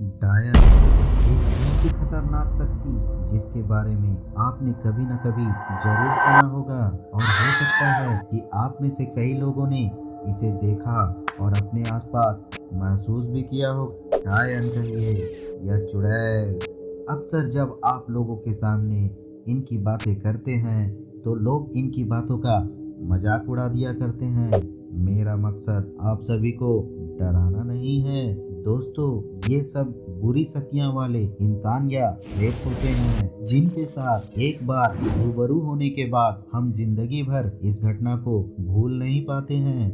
डायन एक ऐसी खतरनाक शक्ति जिसके बारे में आपने कभी न कभी जरूर सुना होगा और हो सकता है कि आप में से कई लोगों ने इसे देखा और अपने आसपास महसूस भी किया हो। डायन कहिए या चुड़ैल, अक्सर जब आप लोगों के सामने इनकी बातें करते हैं तो लोग इनकी बातों का मजाक उड़ा दिया करते हैं। मेरा मकसद आप सभी को डराना नहीं है दोस्तों, ये सब बुरी शक्तियां वाले इंसान या प्रेत होते हैं जिनके साथ एक बार रूबरू होने के बाद हम जिंदगी भर इस घटना को भूल नहीं पाते हैं।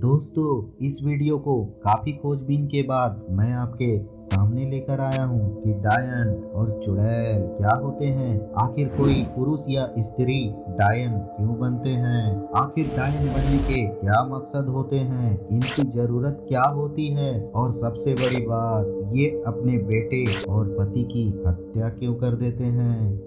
दोस्तों, इस वीडियो को काफी खोजबीन के बाद मैं आपके सामने लेकर आया हूँ कि डायन और चुड़ैल क्या होते हैं। आखिर कोई पुरुष या स्त्री डायन क्यों बनते हैं, आखिर डायन बनने के क्या मकसद होते हैं, इनकी जरूरत क्या होती है और सबसे बड़ी बात, ये अपने बेटे और पति की हत्या क्यों कर देते हैं।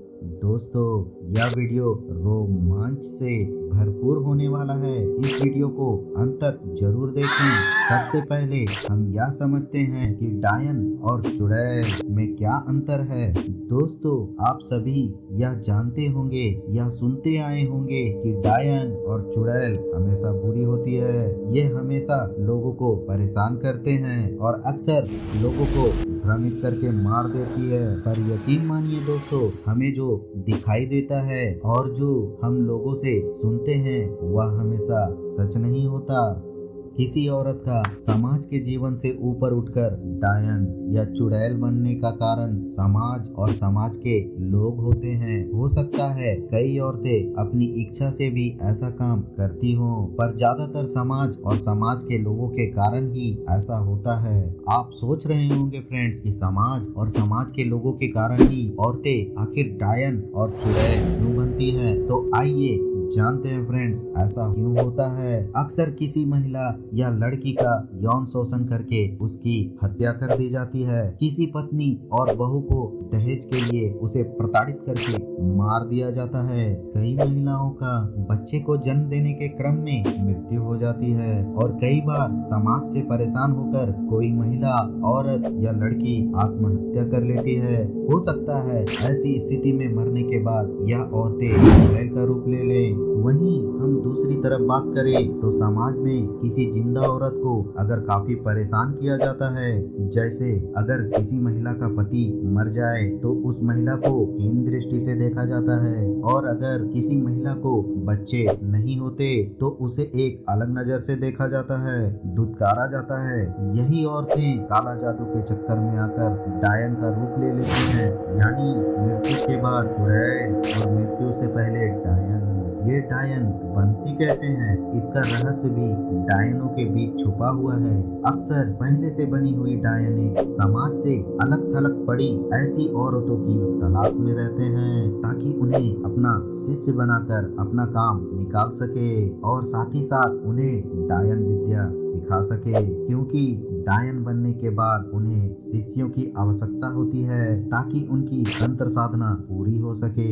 दोस्तों, यह वीडियो रोमांच से भरपूर होने वाला है, इस वीडियो को अंत तक जरूर देखें। सबसे पहले हम यह समझते हैं कि डायन और चुड़ैल में क्या अंतर है। दोस्तों, आप सभी यह जानते होंगे या सुनते आए होंगे कि डायन और चुड़ैल हमेशा बुरी होती है। ये हमेशा लोगों को परेशान करते हैं और अक्सर लोगों को भ्रमित करके मार देती है। पर यकीन मानिए दोस्तों, हमें जो दिखाई देता है और जो हम लोगों से सुनते हैं वह हमेशा सच नहीं होता। किसी औरत का समाज के जीवन से ऊपर उठकर डायन या चुड़ैल बनने का कारण समाज और समाज के लोग होते हैं। हो सकता है कई औरतें अपनी इच्छा से भी ऐसा काम करती हों, पर ज्यादातर समाज और समाज के लोगों के कारण ही ऐसा होता है। आप सोच रहे होंगे फ्रेंड्स कि समाज और समाज के लोगों के कारण ही औरतें आखिर डायन और चुड़ैल क्यों बनती हैं। तो आइए जानते हैं फ्रेंड्स, ऐसा क्यों होता है। अक्सर किसी महिला या लड़की का यौन शोषण करके उसकी हत्या कर दी जाती है। किसी पत्नी और बहू को दहेज के लिए उसे प्रताड़ित करके मार दिया जाता है। कई महिलाओं का बच्चे को जन्म देने के क्रम में मृत्यु हो जाती है और कई बार समाज से परेशान होकर कोई महिला, औरत या लड़की आत्महत्या कर लेती है। हो सकता है ऐसी स्थिति में मरने के बाद यह औरतें चुड़ैल का रूप ले लें। वहीं हम दूसरी तरफ बात करें तो समाज में किसी जिंदा औरत को अगर काफी परेशान किया जाता है, जैसे अगर किसी महिला का पति मर जाए तो उस महिला को हीन दृष्टि से देखा जाता है, और अगर किसी महिला को बच्चे नहीं होते तो उसे एक अलग नजर से देखा जाता है, दुत्कारा जाता है। यही औरतें काला जादू के चक्कर में आकर डायन का रूप ले लेती हैं, यानी मृत्यु के बाद चुड़ैल और मृत्यु से पहले डायन। ये डायन बनती कैसे हैं, इसका रहस्य भी डायनों के बीच छुपा हुआ है। अक्सर पहले से बनी हुई डायनें समाज से अलग थलग पड़ी ऐसी औरतों की तलाश में रहते हैं ताकि उन्हें अपना शिष्य बनाकर अपना काम निकाल सके और साथ ही साथ उन्हें डायन विद्या सिखा सके, क्योंकि डायन बनने के बाद उन्हें शिष्यों की आवश्यकता होती है ताकि उनकी तंत्र साधना पूरी हो सके।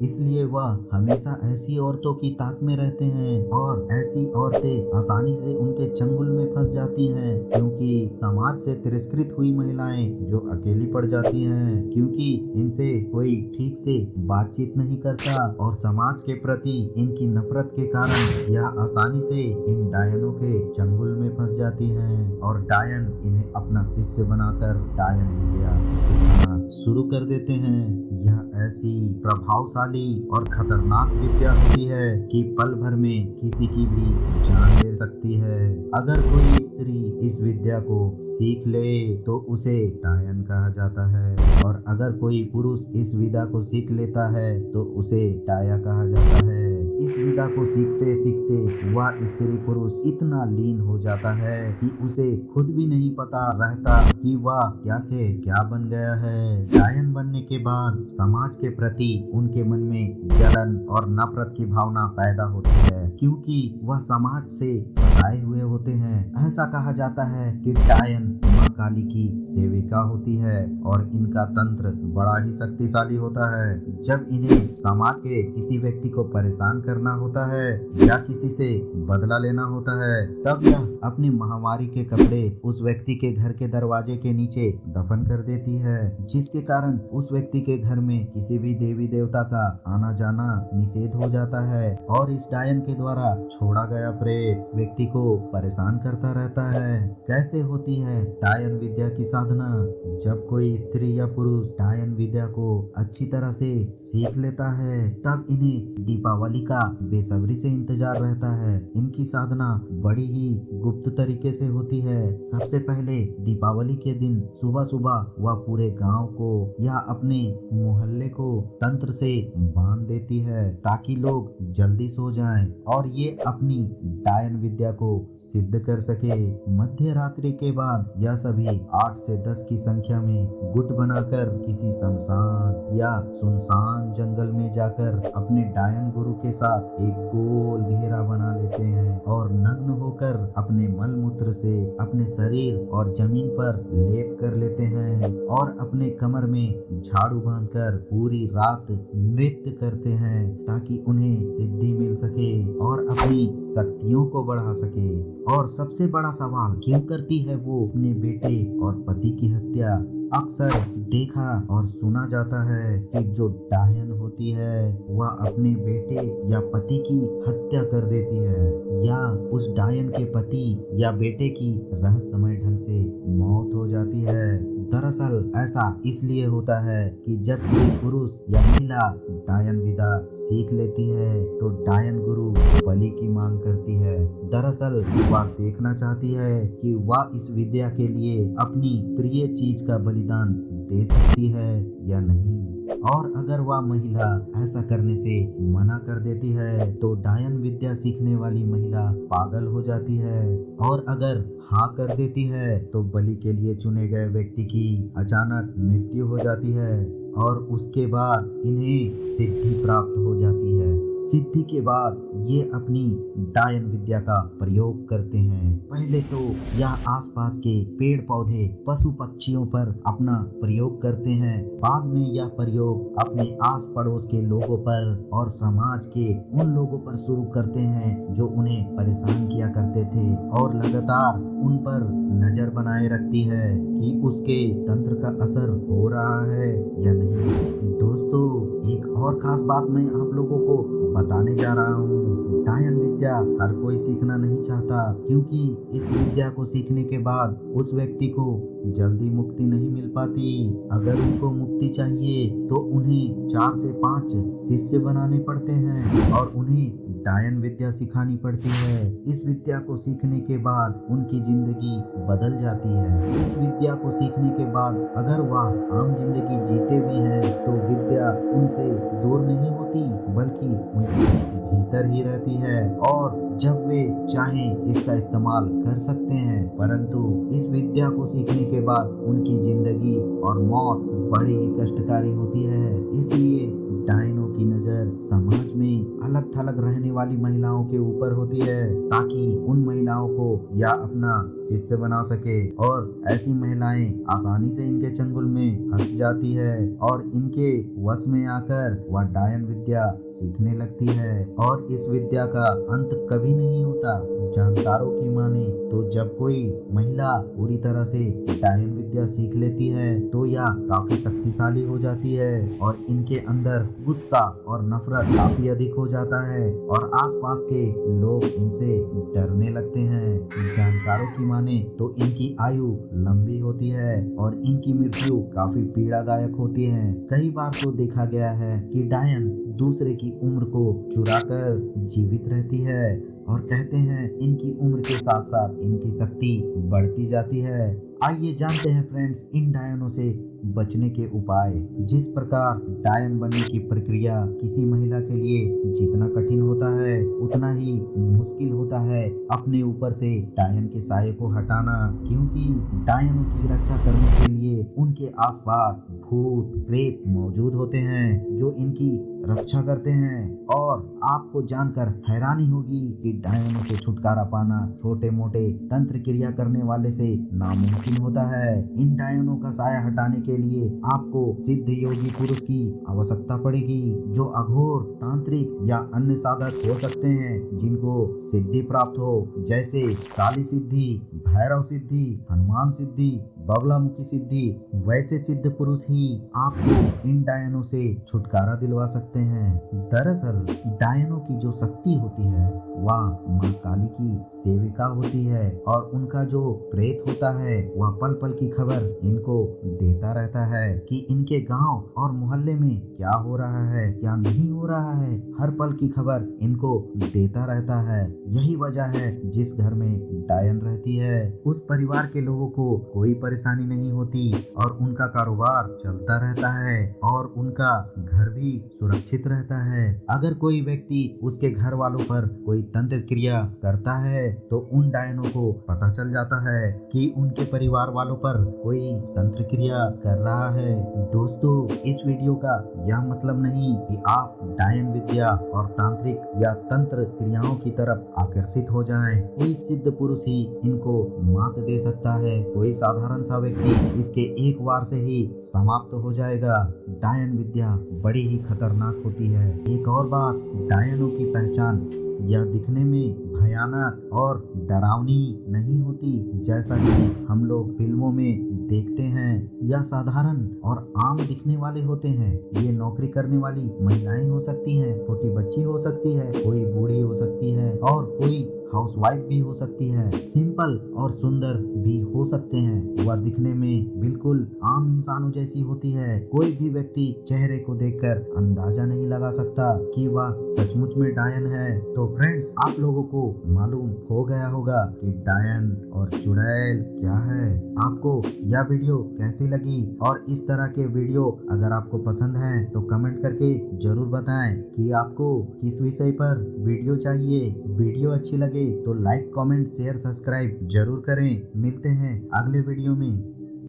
इसलिए वह हमेशा ऐसी औरतों की ताक में रहते हैं और ऐसी औरतें आसानी से उनके चंगुल में फंस जाती हैं, क्योंकि समाज से तिरस्कृत हुई महिलाएं जो अकेली पड़ जाती हैं, क्योंकि इनसे कोई ठीक से बातचीत नहीं करता और समाज के प्रति इनकी नफरत के कारण यह आसानी से इन डायनों के चंगुल में फंस जाती हैं और डायन इन्हें अपना शिष्य बनाकर डायन विद्या सिखाना शुरू कर देते हैं। यह ऐसी प्रभावशाली और खतरनाक विद्या होती है कि पल भर में किसी की भी जान ले सकती है। अगर कोई स्त्री इस विद्या को सीख ले तो उसे डायन कहा जाता है, और अगर कोई पुरुष इस विद्या को सीख लेता है तो उसे डाया कहा जाता है। इस विद्या को सीखते सीखते वह स्त्री पुरुष इतना लीन हो जाता है कि उसे खुद भी नहीं पता रहता कि वह क्या से क्या बन गया है। डायन बनने के बाद समाज के प्रति उनके मन में जलन और नफरत की भावना पैदा होती है, क्योंकि वह समाज से सताए हुए होते हैं। ऐसा कहा जाता है कि डायन मन माँ काली की सेविका होती है और इनका तंत्र बड़ा ही शक्तिशाली होता है। जब इन्हें समाज के किसी व्यक्ति को परेशान करना होता है या किसी से बदला लेना होता है, तब यह अपनी महामारी के कपड़े उस व्यक्ति के घर के दरवाजे के नीचे दफन कर देती है, जिसके कारण उस व्यक्ति के घर में किसी भी देवी देवता का आना जाना निषेध हो जाता है और इस डायन के द्वारा छोड़ा गया प्रेत व्यक्ति को परेशान करता रहता है। कैसे होती है डायन विद्या की साधना? जब कोई स्त्री या पुरुष डायन विद्या को अच्छी तरह से सीख लेता है, तब इन्हें दीपावली का बेसब्री से इंतजार रहता है। इनकी साधना बड़ी ही गुप्त तरीके से होती है। सबसे पहले दीपावली के दिन सुबह सुबह वह पूरे गांव को या अपने मोहल्ले को तंत्र से बांध देती है ताकि लोग जल्दी सो जाएं और ये अपनी डायन विद्या को सिद्ध कर सके। मध्य रात्रि के बाद यह सभी 8 से 10 की संख्या में गुट बनाकर किसी शमशान या सुनसान जंगल में जाकर अपने डायन गुरु के साथ एक गोल घेरा बना लेते हैं और नग्न होकर अपने मल मूत्र से अपने शरीर और जमीन पर लेप कर लेते हैं और अपने कमर में झाड़ू बांधकर पूरी रात नृत्य करते हैं ताकि उन्हें सिद्धि मिल सके और अपनी शक्तियों को बढ़ा सके। और सबसे बड़ा सवाल, क्यों करती है वो अपने बेटे और पति की हत्या? अक्सर देखा और सुना जाता है कि जो डायन होती है वह अपने बेटे या पति की हत्या कर देती है या उस डायन के पति या बेटे की रहस्यमय ढंग से मौत हो जाती है। दरअसल ऐसा इसलिए होता है कि जब कोई पुरुष या महिला डायन विद्या सीख लेती है तो डायन गुरु बलि की मांग करती है। दरअसल वह देखना चाहती है कि वह इस विद्या के लिए अपनी प्रिय चीज का बलिदान दे सकती है या नहीं। और अगर वह महिला ऐसा करने से मना कर देती है तो डायन विद्या सीखने वाली महिला पागल हो जाती है और अगर हाँ कर देती है तो बलि के लिए चुने गए व्यक्ति की अचानक मृत्यु हो जाती है और उसके बाद इन्हें सिद्धि प्राप्त हो जाती है। सिद्धि के बाद ये अपनी डायन विद्या का प्रयोग करते हैं। पहले तो यह आसपास के पेड़ पौधे पशु पक्षियों पर अपना प्रयोग करते हैं। बाद में यह प्रयोग अपने आस पड़ोस के लोगों पर और समाज के उन लोगों पर शुरू करते हैं जो उन्हें परेशान किया करते थे और लगातार उन पर नजर बनाए रखती है कि उसके तंत्र का असर हो रहा है या नहीं। दोस्तों, एक और खास बात मैं आप लोगों को बताने जा रहा हूँ। डायन विद्या हर कोई सीखना नहीं चाहता क्योंकि इस विद्या को सीखने के बाद उस व्यक्ति को जल्दी मुक्ति नहीं मिल पाती। अगर उनको मुक्ति चाहिए तो उन्हें 4 से 5 शिष्य बनाने पड़ते हैं और उन्हें डायन विद्या सिखानी पड़ती है। इस विद्या को सीखने के बाद उनकी जिंदगी बदल जाती है। इस विद्या को सीखने के बाद अगर वह आम जिंदगी जीते भी हैं तो विद्या उनसे दूर नहीं होती बल्कि उनके भीतर ही रहती है और जब वे चाहें इसका इस्तेमाल कर सकते हैं। परंतु इस विद्या को सीखने के बाद उनकी जिंदगी और मौत बड़ी ही कष्टकारी होती है। इसलिए डायनों की नजर समाज में अलग थलग रहने वाली महिलाओं के ऊपर होती है ताकि उन महिलाओं को या अपना शिष्य बना सके और ऐसी महिलाएं आसानी से इनके चंगुल में फंस जाती है और इनके वश में आकर वह डायन विद्या सीखने लगती है और इस विद्या का अंत कभी नहीं होता। जानकारों की माने तो जब कोई महिला पूरी तरह से डायन विद्या सीख लेती है तो यह काफी शक्तिशाली हो जाती है और इनके अंदर गुस्सा और नफरत काफी अधिक हो जाता है और आसपास के लोग इनसे डरने लगते हैं। जानकारों की माने तो इनकी आयु लंबी होती है और इनकी मृत्यु काफी पीड़ादायक होती है। कई बार तो देखा गया है कि डायन दूसरे की उम्र को चुराकर जीवित रहती है और कहते हैं इनकी उम्र के साथ साथ इनकी शक्ति बढ़ती जाती है। आइए जानते हैं फ्रेंड्स इन डायनों से बचने के उपाय। जिस प्रकार डायन बनने की प्रक्रिया किसी महिला के लिए जितना कठिन होता है उतना ही मुश्किल होता है अपने ऊपर से डायन के साये को हटाना, क्योंकि डायनों की रक्षा करने के लिए उनके आसपास भूत प्रेत मौजूद होते हैं जो इनकी रक्षा करते हैं। और आपको जानकर हैरानी होगी कि डायनों से छुटकारा पाना छोटे मोटे तंत्र क्रिया करने वाले से नामुमकिन होता है। इन डायनों का साया हटाने के लिए आपको सिद्ध योगी पुरुष की आवश्यकता पड़ेगी, जो अघोर, तांत्रिक या अन्य साधक हो सकते हैं जिनको सिद्धि प्राप्त हो, जैसे काली सिद्धि, भैरव सिद्धि, हनुमान सिद्धि, बगलामुखी सिद्धि। वैसे सिद्ध पुरुष ही आपको इन डायनों से छुटकारा दिलवा सकते हैं। दरअसल डायनों की जो शक्ति होती है वह माँ काली की सेविका होती है, और उनका जो प्रेत होता है वह पल पल की खबर इनको देता रहता है कि इनके गांव और मोहल्ले में क्या हो रहा है, क्या नहीं हो रहा है। हर पल की खबर इनको देता रहता है। यही वजह है जिस घर में डायन रहती है उस परिवार के लोगों को कोई परेशानी नहीं होती, और उनका कारोबार चलता रहता है, और उनका घर भी सुरक्षित रहता है। अगर कोई व्यक्ति उसके घर वालों पर कोई तंत्र क्रिया करता है तो उन डायनों को पता चल जाता है कि उनके परिवार वालों पर कोई तंत्र क्रिया कर रहा है। दोस्तों, इस वीडियो का यह मतलब नहीं कि आप डायन विद्या और तांत्रिक या तंत्र क्रियाओं की तरफ आकर्षित हो जाएं। कोई सिद्ध पुरुष ही इनको मात दे सकता है, कोई साधारण सा व्यक्ति इसके एक वार से ही समाप्त हो जाएगा। डायन विद्या बड़ी ही खतरनाक होती है। एक और बात, डायनों की पहचान यह दिखने में भयानक और डरावनी नहीं होती जैसा कि हम लोग फिल्मों में देखते हैं। यह साधारण और आम दिखने वाले होते हैं। ये नौकरी करने वाली महिलाएं हो सकती हैं, छोटी बच्ची हो सकती है, कोई बूढ़ी हो सकती है, और कोई हाउसवाइफ भी हो सकती है। सिंपल और सुंदर भी हो सकते हैं। वह दिखने में बिल्कुल आम इंसानों जैसी होती है। कोई भी व्यक्ति चेहरे को देखकर अंदाजा नहीं लगा सकता कि वह सचमुच में डायन है। तो फ्रेंड्स, आप लोगों को मालूम हो गया होगा कि डायन और चुड़ैल क्या है। आपको यह वीडियो कैसी लगी, और इस तरह के वीडियो अगर आपको पसंद है तो कमेंट करके जरूर बताएं कि आपको किस विषय पर वीडियो चाहिए। वीडियो अच्छी लगे तो लाइक, कमेंट, शेयर, सब्सक्राइब जरूर करें। मिलते हैं अगले वीडियो में।